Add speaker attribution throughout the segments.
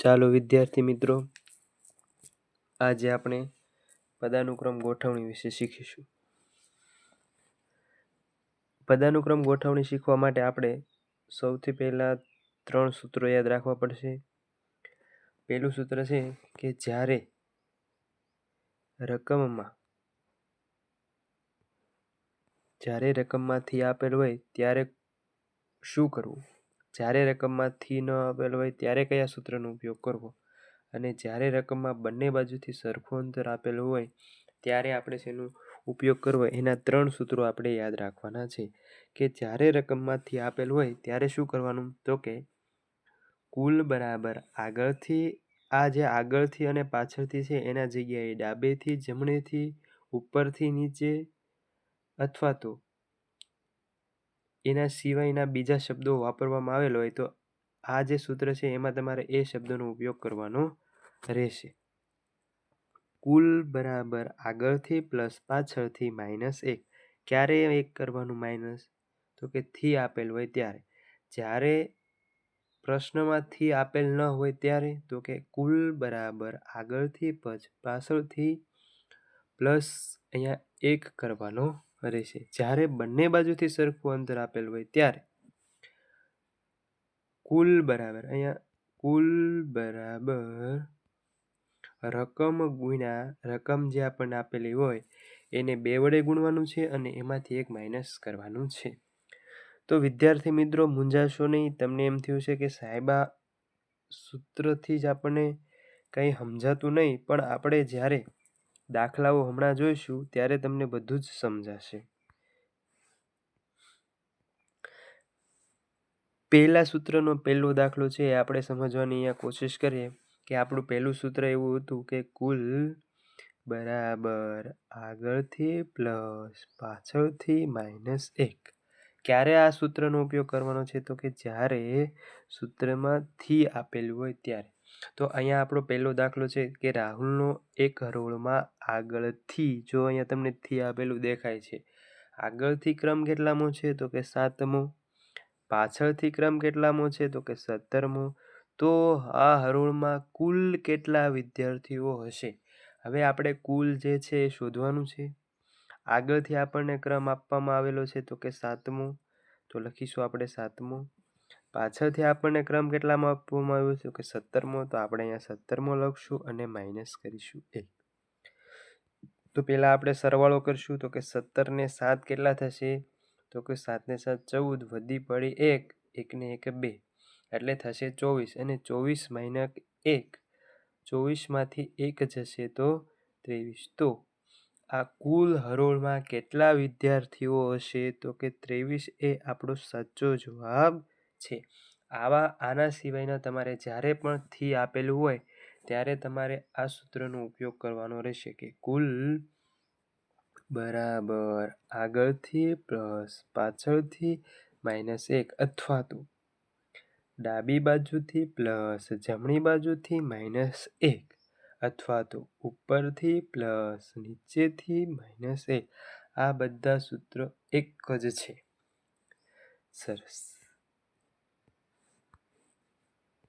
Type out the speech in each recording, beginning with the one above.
Speaker 1: ચાલો વિદ્યાર્થી મિત્રો, આજે આપણે પદાનુક્રમ ગોઠવણી વિશે શીખીશું. પદાનુક્રમ ગોઠવણી શીખવા માટે આપણે સૌથી પહેલા 3 સૂત્રો યાદ રાખવા પડશે. પહેલું સૂત્ર છે કે જ્યારે રકમમાંથી આપેલ હોય ત્યારે શું કરવું, જ્યારે રકમમાંથી ન આપેલ હોય ત્યારે કયા સૂત્રનો ઉપયોગ કરવો, અને જ્યારે રકમમાં બંને બાજુથી સરખું અંતર આપેલું હોય ત્યારે આપણે શેનો ઉપયોગ કરવો, એના 3 સૂત્રો આપણે યાદ રાખવાના છે. કે જ્યારે રકમમાંથી આપેલ હોય ત્યારે શું કરવાનું, તો કે કુલ બરાબર આગળથી, આ જે આગળથી અને પાછળથી છે એના જગ્યાએ ડાબેથી જમણેથી, ઉપરથી નીચે અથવા તો એના સિવાયના બીજા શબ્દો વાપરવામાં આવેલો હોય તો આ જે સૂત્ર છે એમાં તમારે એ શબ્દોનો ઉપયોગ કરવાનો રહેશે. કુલ બરાબર આગળથી પ્લસ પાછળથી -1. ક્યારે 1 કરવાનું માઇનસ, તો કે થી આપેલ હોય ત્યારે. જ્યારે પ્રશ્નમાંથી આપેલ ન હોય ત્યારે, તો કે કુલ બરાબર આગળથી પાછળથી પ્લસ અહીંયા 1 કરવાનો રહેશે. જ્યારે બંને બાજુથી સરખું અંતર આપેલ હોય ત્યારે કુલ બરાબર રકમ ગુણ્યા રકમ જે આપણને આપેલી હોય એને 2 વડે ગુણવાનું છે અને એમાંથી 1 માઇનસ કરવાનું છે. તો વિદ્યાર્થી મિત્રો મૂંઝાશો નહીં. તમને એમ થયું છે કે સાહેબા સૂત્રથી જ આપણને કંઈ સમજાતું નહીં, પણ આપણે જ્યારે દાખલાઓ હમણાં જોઈશું ત્યારે તમને બધું જ સમજાશે. પહેલા સૂત્રનો પહેલો દાખલો છે એ આપણે સમજવાની અહીંયા કોશિશ કરીએ. કે આપણું પહેલું સૂત્ર એવું હતું કે કુલ બરાબર આગળથી પ્લસ પાછળથી -1. ક્યારે આ સૂત્રનો ઉપયોગ કરવાનો છે, તો કે જ્યારે સૂત્રમાં થી આપેલું હોય ત્યારે. તો અહીંયા આપણો પહેલો દાખલો છે કે રાહુલનો એક હરોળમાં આગળથી, જો અહીંયા તમને થી આપેલું દેખાય છે, આગળથી ક્રમ કેટલામો છે, તો કે 7મો. પાછળથી ક્રમ કેટલામો છે, તો કે 17મો. તો આ હરોળમાં કુલ કેટલા વિદ્યાર્થીઓ હશે? હવે આપણે કુલ જે છે એ શોધવાનું છે. આગળથી આપણને ક્રમ આપવામાં આવેલો છે તો કે 7મો, તો લખીશું આપણે 7મો. પાછળથી આપણને ક્રમ કેટલામાં આપવામાં આવ્યો છે, તો કે 17મો, તો આપણે અહીંયા 17મો લખશું અને માઇનસ કરીશું 1. તો પહેલા આપણે સરવાળો કરશું, તો કે 17 ને 7 કેટલા થશે, તો કે 7 ને 7 14, વધી પડી 1, 1 ને 1 2, એટલે થશે 24. અને 24 - 1, 24માંથી 1 જશે તો 23. તો આ કુલ હરોળમાં કેટલા વિદ્યાર્થીઓ હશે, તો કે 23 એ આપણો સાચો જવાબ છે. આના સિવાયના તમારે જ્યારે પણ થી આપેલું હોય ત્યારે તમારે આ સૂત્રનો ઉપયોગ કરવાનો રહેશે કે કુલ બરાબર આગળથી પ્લસ પાછળથી -1, અથવા તો ડાબી બાજુથી પ્લસ જમણી બાજુથી -1, અથવા તો ઉપરથી પ્લસ નીચેથી -1. આ બધા સૂત્રો એક જ છે. સરસ.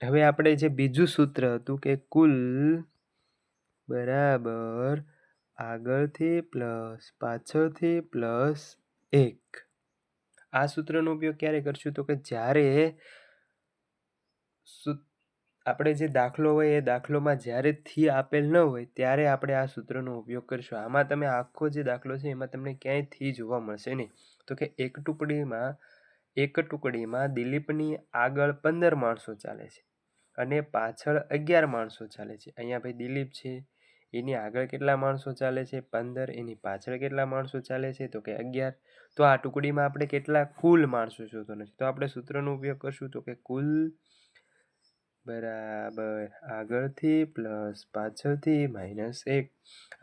Speaker 1: હવે આપણે જે બીજું સૂત્ર હતું કે કુલ બરાબર આગળથી પ્લસ પાછળથી +1. આ સૂત્રનો ઉપયોગ ક્યારે કરશું, તો કે જ્યારે આપણે જે દાખલો હોય એ દાખલોમાં જ્યારે થી આપેલ ન હોય ત્યારે આપણે આ સૂત્રનો ઉપયોગ કરશું. આમાં તમે આખો જે દાખલો છે એમાં તમને ક્યાંય થી જોવા મળશે નહીં. તો કે એક ટુકડીમાં દિલીપની આગળ 15 માણસો ચાલે છે અને પાછળ 11 માણસો ચાલે છે. અહીંયા ભાઈ દિલીપ છે, એની આગળ કેટલા માણસો ચાલે છે, 15, એની પાછળ કેટલા માણસો ચાલે છે, તો કે 11. તો આ ટુકડીમાં આપણે કેટલા કુલ માણસો શોધવાના છે, તો આપણે સૂત્રનો ઉપયોગ કરશું, તો કે કુલ બરાબર આગળથી પ્લસ પાછળથી -1.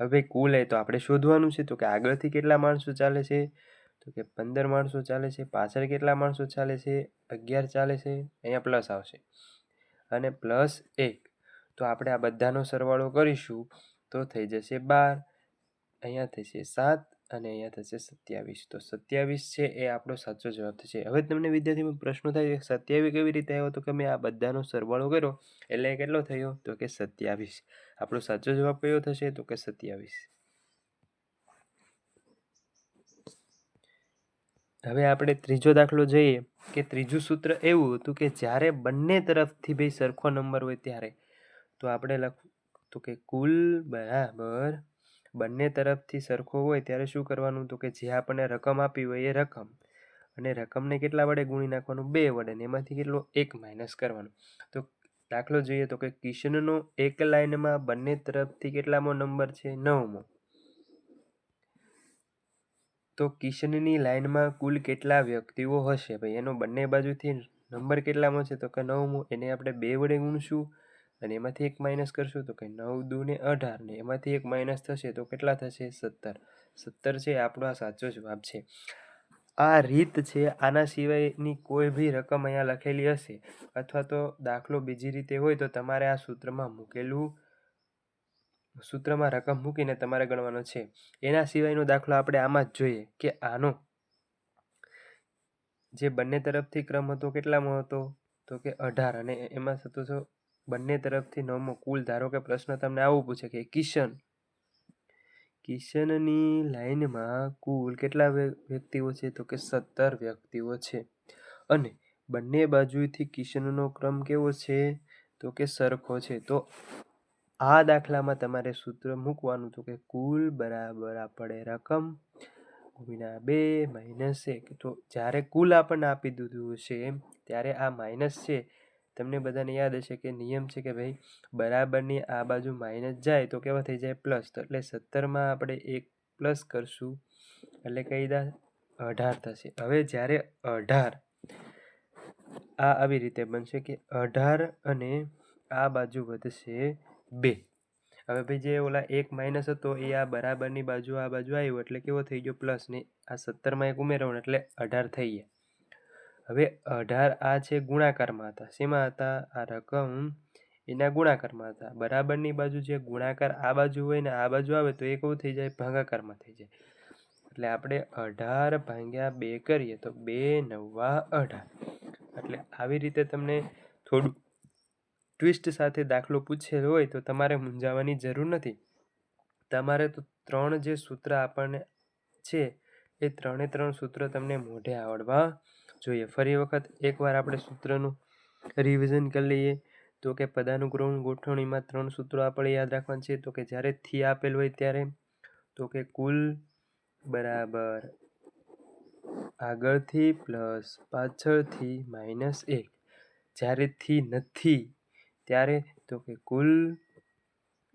Speaker 1: હવે કુલ એ તો આપણે શોધવાનું છે, તો કે આગળથી કેટલા માણસો ચાલે છે, તો કે 15 માણસો ચાલે છે, પાછળ કેટલા માણસો ચાલે છે, 11 ચાલે છે, અહીંયા પ્લસ આવશે અને +1. તો આપણે આ બધાનો સરવાળો કરીશું તો થઈ જશે 12, અહીંયા થશે 7 અને અહીંયા થશે 27. તો 27 છે એ આપણો સાચો જવાબ થશે. હવે તમને વિદ્યાર્થી પ્રશ્નો થાય 27 કેવી રીતે આવ્યો? તો કે મેં આ બધાનો સરવાળો કર્યો એટલે કેટલો થયો? તો કે 27. આપણો સાચો જવાબ કયો થશે? તો કે 27. હવે આપણે ત્રીજો દાખલો જોઈએ કે ત્રીજું સૂત્ર એવું હતું કે જ્યારે બંને તરફથી ભાઈ સરખો નંબર હોય ત્યારે તો આપણે લખવું તો કે કુલ બરાબર બંને તરફથી સરખો હોય ત્યારે શું કરવાનું? તો કે જે આપણને રકમ આપી હોય એ રકમ અને રકમને કેટલા વડે ગુણી નાખવાનું? 2 વડે ને એમાંથી કેટલો 1 માઇનસ કરવાનું. તો દાખલો જોઈએ તો કે કિશનનો એક લાઈનમાં બંને તરફથી કેટલામો નંબર છે? 9મો. તો કિશનની લાઈનમાં કુલ કેટલા વ્યક્તિઓ હશે? ભાઈ એનો બંને બાજુથી નંબર કેટલામો છે? તો કે 9મો. એને આપણે 2 વડે ગુણશું અને એમાંથી 1 માઇનસ કરશું તો કે 9 દુ ને 18 ને એમાંથી 1 માઇનસ થશે તો કેટલા થશે? 17. 17 છે આપણો આ સાચો જવાબ છે. આ રીત છે. આના સિવાયની કોઈ બી રકમ અહીંયા લખેલી હશે અથવા તો દાખલો બીજી રીતે હોય તો તમારે આ સૂત્રમાં રકમ મૂકીને તમારે ગણવાનો છે. એના સિવાયનો દાખલો આપણે આમાં જ જોઈએ કે આનો જે બંને તરફથી ક્રમ હતો કેટલામો હતો? તો કે 18 અને એમાં થતો હતો બંને તરફથી 9મો. કુલ ધારો કે પ્રશ્ન તમને આવું પૂછે કે કિશનની લાઈનમાં કુલ કેટલા વ્યક્તિઓ છે? તો કે 17 વ્યક્તિઓ છે અને બંને બાજુથી કિશનનો ક્રમ કેવો છે? તો કે સરખો છે. તો આ દાખલામાં તમારે સૂત્ર મૂકવાનું તો કે કુલ બરાબર આપણે રકમ ગુણ્યા 2 માઇનસ 1. તો જ્યારે કુલ આપણને આપી દીધું છે ત્યારે આ માઇનસ છે. તમને બધાને યાદ હશે કે નિયમ છે કે ભાઈ બરાબરની આ બાજુ માઇનસ જાય તો કેવા થઈ જાય? પ્લસ. તો એટલે 17માં આપણે 1 પ્લસ કરશું એટલે કઈ 18 થશે. હવે જ્યારે 18 આ આવી રીતે બનશે કે 18 અને આ બાજુ વધશે 2. હવે ભાઈ જે ઓલા 1 માઇનસ હતો એ આ બરાબરની બાજુ આ બાજુ આવ્યો એટલે કેવો થઈ ગયો? પ્લસ ને આ 17માં 1 ઉમેરવાનું એટલે 18 થઈ ગયા. હવે 18 આ છે ગુણાકારમાં હતા. શેમાં હતા? આ રકમ એના ગુણાકારમાં હતા. બરાબરની બાજુ જે ગુણાકાર આ બાજુ હોય ને આ બાજુ આવે તો એ કેવું થઈ જાય? ભાગાકારમાં થઈ જાય. એટલે આપણે 18 ભાગ્યા 2 કરીએ તો 2 9 18. એટલે આવી રીતે તમને થોડું ટ્વિસ્ટ સાથે દાખલો પૂછેલો હોય તો તમારે મૂંઝાવાની જરૂર નથી. તમારે તો 3 જે સૂત્ર આપણને છે એ 3 સૂત્ર તમને મોઢે આવડવા જોઈએ. ફરી વખત એકવાર આપણે સૂત્રનું રિવિઝન કરી લઈએ તો કે પદાનુક્રમ ગોઠવણીમાં 3 સૂત્રો આપણે યાદ રાખવાના છે. તો કે જ્યારે થી આપેલ હોય ત્યારે તો કે કુલ બરાબર આગળથી પ્લસ પાછળથી માઇનસ 1. જ્યારે થી નથી ત્યારે તો કે કુલ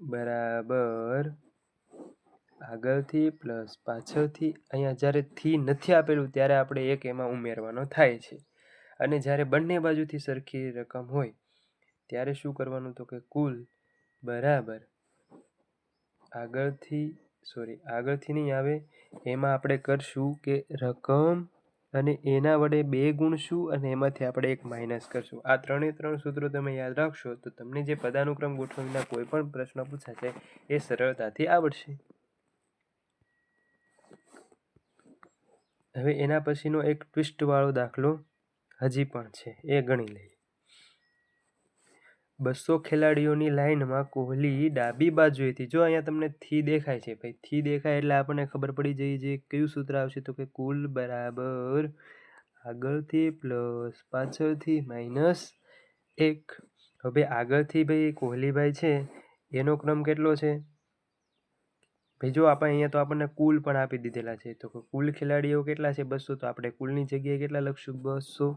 Speaker 1: બરાબર આગળથી પ્લસ પાછળથી. અહીંયા જ્યારે થી નથી આપેલું ત્યારે આપણે 1 એમાં ઉમેરવાનો થાય છે અને જ્યારે બંને બાજુથી સરખી રકમ હોય ત્યારે શું કરવાનું? તો કે કુલ બરાબર આગળથી નહીં આવે એમાં આપણે કરશું કે રકમ અને એના વડે 2 ગુણશું અને એમાંથી આપણે 1 માઇનસ કરશું. આ 3 સૂત્રો તમે યાદ રાખશો તો તમને જે પદાનુક્રમ ગોઠવણીના કોઈ પણ પ્રશ્ન પૂછાશે એ સરળતાથી આવડશે. હવે એના પછીનો એક ટ્વિસ્ટ વાળો દાખલો હજી પણ છે એ ગણી લઈએ. 200 ખેલાડીઓની લાઈનમાં કોહલી ડાબી બાજુએથી, જો અહીંયા તમને થી દેખાય છે ભાઈ, થી દેખાય એટલે આપણને ખબર પડી જઈ છે કયું સૂત્ર આવશે? તો કે કુલ બરાબર આગળથી પ્લસ પાછળથી માઇનસ 1. હવે આગળથી ભાઈ કોહલીભાઈ છે એનો ક્રમ કેટલો છે? ભાઈ જો આપણે અહીંયા તો આપણને કુલ પણ આપી દીધેલા છે તો કુલ ખેલાડીઓ કેટલા છે? 200. તો આપણે કુલની જગ્યાએ કેટલા લખશું? 200.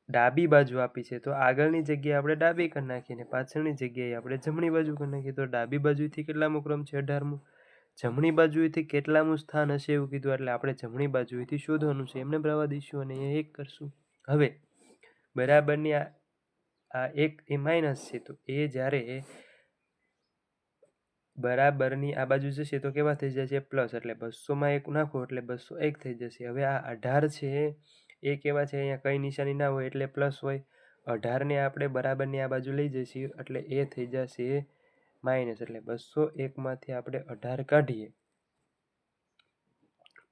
Speaker 1: ડાબી બાજુ આપી છે તો આગળની જગ્યાએ આપણે ડાબી કરી નાખીએ ને પાછળની જગ્યાએ આપણે જમણી બાજુ કરી નાખીએ. તો ડાબી બાજુથી કેટલામો ક્રમ છે? 18મો. જમણી બાજુએથી કેટલામું સ્થાન હશે એવું કીધું એટલે આપણે જમણી બાજુએથી શોધવાનું છે. એમને રવા દઈશું અને અહીંયા 1 કરશું. હવે બરાબરની આ 1 એ માઇનસ છે તો એ જ્યારે બરાબરની આ બાજુ જશે તો કેવા થઈ જશે? પ્લસ. એટલે 200માં 1 નાખો એટલે 201 થઈ જશે. હવે આ 18 છે એ કેવા છે? અહીંયા કઈ નિશાની ના હોય એટલે પ્લસ હોય. 18ને આપણે બરાબરની આ બાજુ લઈ જઈશું એટલે એ થઈ જશે માઇનસ. એટલે 201માંથી આપણે 18 કાઢીએ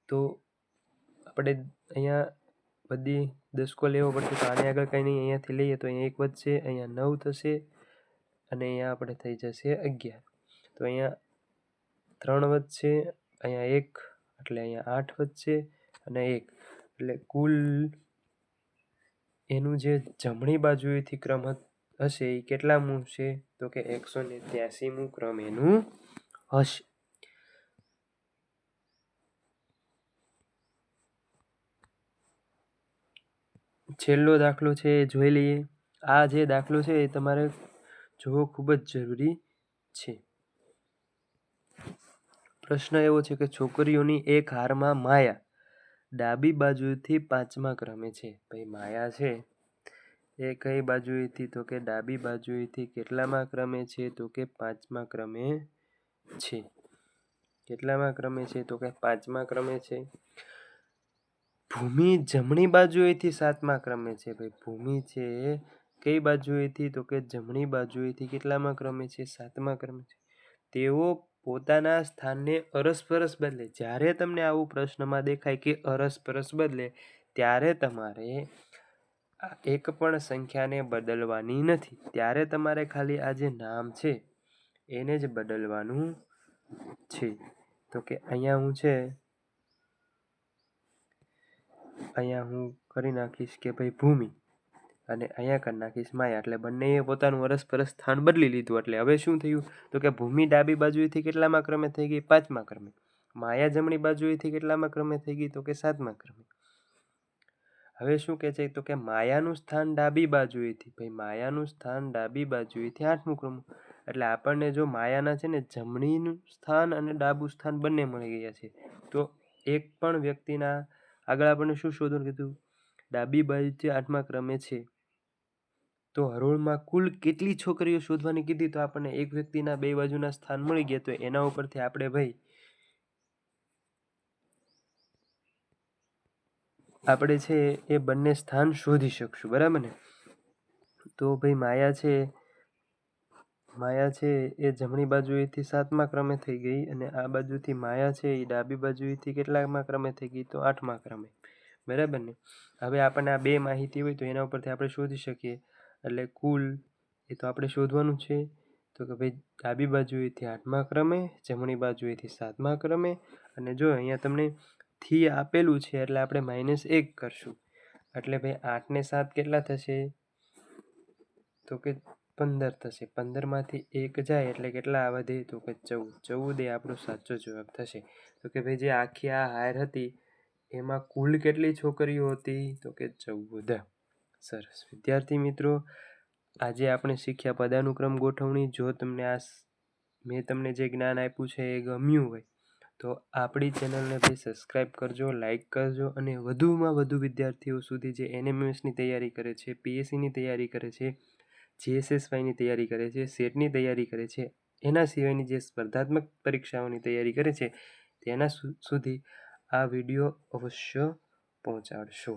Speaker 1: તો આપણે અહીંયા બધી દસકો લેવો પડશે. તો આને આગળ કંઈ નહીં, અહીંયાથી લઈએ તો અહીંયા 1 વધશે, અહીંયા 9 થશે અને અહીંયા આપણે થઈ જશે 11. તો અહીંયા 3 વધશે, અહીંયા 1 એટલે અહીંયા 8 વધશે અને 1 એટલે કુલ એનું જે જમણી બાજુએથી ક્રમ હશે એ કેટલામું છે? તો કે 183મું ક્રમ એનું હશે. છેલ્લો દાખલો છે એ જોઈ લઈએ. આ જે દાખલો છે એ તમારે જોવો ખૂબ જ જરૂરી છે. પ્રશ્ન એવો છે કે છોકરીઓની એક હારમાં માયા ડાબી બાજુથી 5મા ક્રમે છે. ભાઈ માયા છે એ કઈ બાજુએથી? તો કે ડાબી બાજુએથી કેટલામા ક્રમે છે? તો કે 5મા ક્રમે છે. કેટલામા ક્રમે છે? તો કે 5મા ક્રમે છે. ભૂમિ જમણી બાજુએથી 7મા ક્રમે છે. ભાઈ ભૂમિ છે કઈ બાજુએથી? તો કે જમણી બાજુએથી કેટલામા ક્રમે છે? 7મા ક્રમે છે. તેઓ પોતાના સ્થાનને અરસપરસ બદલે. જ્યારે તમને આવું પ્રશ્નમાં દેખાય કે અરસપરસ બદલે, ત્યારે તમારે એક પણ સંખ્યાને બદલવાની નથી. ત્યારે તમારે ખાલી આ જે નામ છે એને જ બદલવાનું છે. તો કે અહીંયા હું છે, અહીંયા હું કરી નાખીશ કે ભાઈ ભૂમિ અને અહીંયા કરી નાખીશ માયા. એટલે બંનેએ પોતાનું અરસપરસ સ્થાન બદલી લીધું. એટલે હવે શું થયું? તો કે ભૂમિ ડાબી બાજુએથી કેટલામા ક્રમે થઈ ગઈ? 5મા ક્રમે. માયા જમણી બાજુએથી કેટલામા ક્રમે થઈ ગઈ? તો કે 7મા ક્રમે. હવે શું કહે છે? તો કે માયાનું સ્થાન ડાબી બાજુએથી. ભાઈ માયાનું સ્થાન ડાબી બાજુએથી 8મું ક્રમ. એટલે આપણને જો માયાના છે ને જમણીનું સ્થાન અને ડાબું સ્થાન બંને મળી ગયા છે. તો એક પણ વ્યક્તિના આગળ આપણને શું શોધવાનું કીધું? ડાબી બાજુથી 8મા ક્રમે છે. તો હરોળમાં કુલ કેટલી છોકરીઓ શોધવાની કીધી? તો આપણને એક વ્યક્તિના બે બાજુના સ્થાન મળી ગયા. તો એના ઉપરથી આપણે છે એ બંને સ્થાન શોધી શકશું. બરાબર ને? તો ભાઈ માયા છે એ જમણી બાજુએથી 7મા ક્રમે થઈ ગઈ અને આ બાજુથી માયા છે એ ડાબી બાજુએથી કેટલામા ક્રમે થઈ ગઈ? તો 8મા ક્રમે. બરાબર ને? હવે આપણને આ બે માહિતી હોય તો એના ઉપરથી આપણે શોધી શકીએ. એટલે કુલ એ તો આપણે શોધવાનું છે. તો કે ભાઈ ડાબી બાજુએથી 8મા ક્રમે, જમણી બાજુએથી 7મા ક્રમે. અને જો અહીંયા તમને થી આપેલું છે એટલે આપણે -1 કરશું. એટલે ભાઈ 8 ને 7 કેટલા થશે? તો કે 15 થશે. 15માંથી 1 જાય એટલે કેટલા વધે? તો કે 14. 14 એ આપણો સાચો જવાબ થશે. તો કે ભાઈ જે આખી આ હાર હતી એમાં કુલ કેટલી છોકરીઓ હતી? તો કે 14. સરસ. વિદ્યાર્થી મિત્રો, આજે આપણે શીખ્યા પદાનુક્રમ ગોઠવણી. જો તમને મેં તમને જે જ્ઞાન આપ્યું છે એ ગમ્યું હોય તો આપણી ચેનલને ભાઈ સબસ્ક્રાઈબ કરજો, લાઈક કરજો અને વધુમાં વધુ વિદ્યાર્થીઓ સુધી જે NMSની તૈયારી કરે છે, PSCની તૈયારી કરે છે, GSSYની તૈયારી કરે છે, સેટની તૈયારી કરે છે, એના સિવાયની જે સ્પર્ધાત્મક પરીક્ષાઓની તૈયારી કરે છે તેના સુધી આ વિડીયો અવશ્ય પહોંચાડશો.